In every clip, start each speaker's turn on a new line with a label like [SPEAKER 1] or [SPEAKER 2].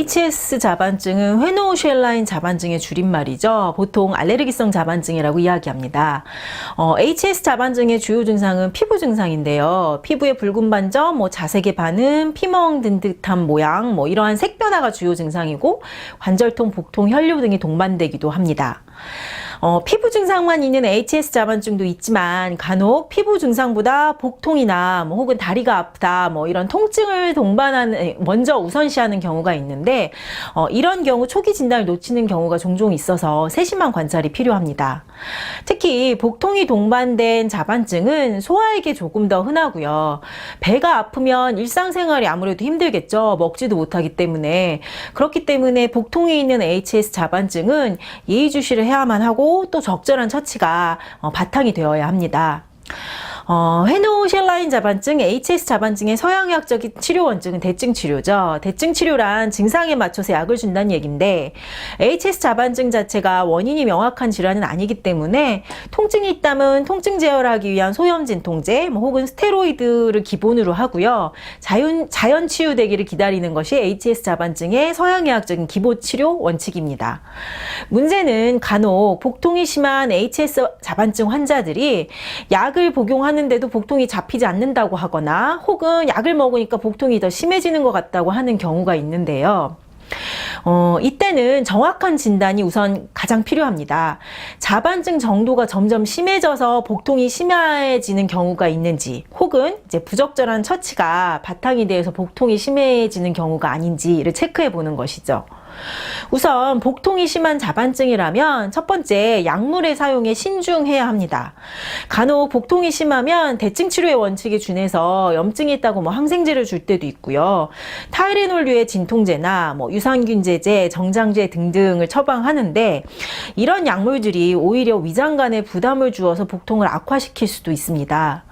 [SPEAKER 1] HS 자반증은 회노우쉘라인 자반증의 줄임말이죠. 보통 알레르기성 자반증이라고 이야기합니다. HS 자반증의 주요 증상은 피부 증상인데요. 피부의 붉은 반점, 자색의 반응, 피멍 든 듯한 모양, 이러한 색변화가 주요 증상이고 관절통, 복통, 혈류 등이 동반되기도 합니다. 피부 증상만 있는 HS 자반증도 있지만 간혹 피부 증상보다 복통이나 혹은 다리가 아프다 이런 통증을 먼저 우선시하는 경우가 있는데 이런 경우 초기 진단을 놓치는 경우가 종종 있어서 세심한 관찰이 필요합니다. 특히 복통이 동반된 자반증은 소아에게 조금 더 흔하고요. 배가 아프면 일상생활이 아무래도 힘들겠죠. 먹지도 못하기 때문에. 그렇기 때문에 복통이 있는 HS 자반증은 예의주시를 해야만 하고 또 적절한 처치가 바탕이 되어야 합니다. 회노우쉘라인 자반증, HS 자반증의 서양의학적인 치료 원칙은 대증 치료죠. 대증 치료란 증상에 맞춰서 약을 준다는 얘기인데 HS 자반증 자체가 원인이 명확한 질환은 아니기 때문에 통증이 있다면 통증 제어를 하기 위한 소염 진통제 혹은 스테로이드를 기본으로 하고요. 자연 치유되기를 기다리는 것이 HS 자반증의 서양의학적인 기본 치료 원칙입니다. 문제는 간혹 복통이 심한 HS 자반증 환자들이 약을 복용하는 데도 복통이 잡히지 않는다고 하거나 혹은 약을 먹으니까 복통이 더 심해지는 것 같다고 하는 경우가 있는데요. 이때는 정확한 진단이 우선 가장 필요합니다. 자반증 정도가 점점 심해져서 복통이 심해지는 경우가 있는지 혹은 이제 부적절한 처치가 바탕이 되어서 복통이 심해지는 경우가 아닌지를 체크해 보는 것이죠. 우선 복통이 심한 자반증이라면 첫 번째 약물의 사용에 신중해야 합니다. 간혹 복통이 심하면 대증 치료의 원칙에 준해서 염증이 있다고 항생제를 줄 때도 있고요. 타이레놀류의 진통제나 유산균제제, 정장제 등등을 처방하는데 이런 약물들이 오히려 위장관에 부담을 주어서 복통을 악화시킬 수도 있습니다.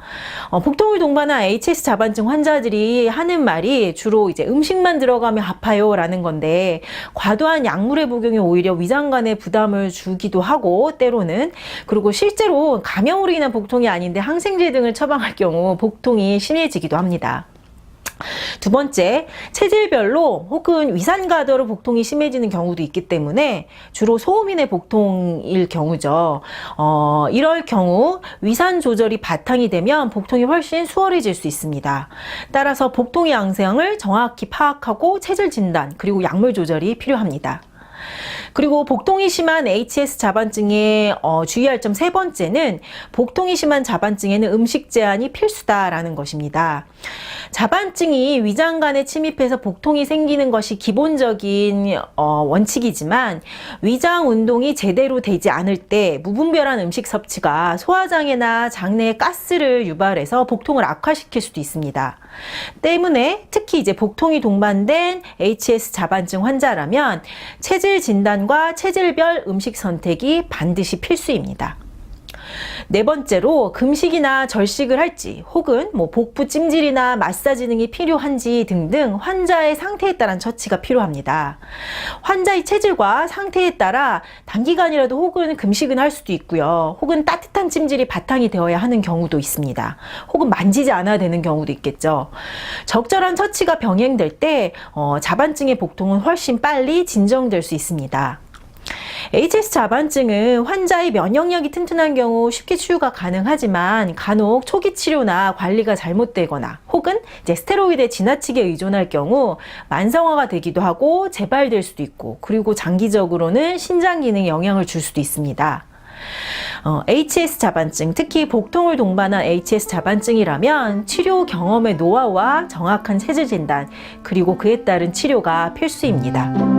[SPEAKER 1] 복통을 동반한 HS 자반증 환자들이 하는 말이 주로 이제 음식만 들어가면 아파요 라는 건데 과도한 약물의 복용이 오히려 위장관에 부담을 주기도 하고 때로는 그리고 실제로 감염으로 인한 복통이 아닌데 항생제 등을 처방할 경우 복통이 심해지기도 합니다. 두 번째, 체질별로 혹은 위산과도로 복통이 심해지는 경우도 있기 때문에 주로 소음인의 복통일 경우죠. 이럴 경우 위산 조절이 바탕이 되면 복통이 훨씬 수월해질 수 있습니다. 따라서 복통의 양상을 정확히 파악하고 체질 진단 그리고 약물 조절이 필요합니다. 그리고 복통이 심한 HS 자반증에 주의할 점 세 번째는 복통이 심한 자반증에는 음식 제한이 필수다라는 것입니다. 자반증이 위장관에 침입해서 복통이 생기는 것이 기본적인 원칙이지만 위장 운동이 제대로 되지 않을 때 무분별한 음식 섭취가 소화장애나 장내에 가스를 유발해서 복통을 악화시킬 수도 있습니다. 때문에 특히 이제 복통이 동반된 HS 자반증 환자라면 체질 진단과 체질별 음식 선택이 반드시 필수입니다. 네 번째로 금식이나 절식을 할지 혹은 복부 찜질이나 마사지 등이 필요한지 등등 환자의 상태에 따른 처치가 필요합니다. 환자의 체질과 상태에 따라 단기간이라도 혹은 금식은 할 수도 있고요. 혹은 따뜻한 찜질이 바탕이 되어야 하는 경우도 있습니다. 혹은 만지지 않아야 되는 경우도 있겠죠. 적절한 처치가 병행될 때 자반증의 복통은 훨씬 빨리 진정될 수 있습니다. HS 자반증은 환자의 면역력이 튼튼한 경우 쉽게 치유가 가능하지만 간혹 초기 치료나 관리가 잘못되거나 혹은 이제 스테로이드에 지나치게 의존할 경우 만성화가 되기도 하고 재발될 수도 있고 그리고 장기적으로는 신장 기능에 영향을 줄 수도 있습니다. HS 자반증, 특히 복통을 동반한 HS 자반증이라면 치료 경험의 노하우와 정확한 체질 진단 그리고 그에 따른 치료가 필수입니다.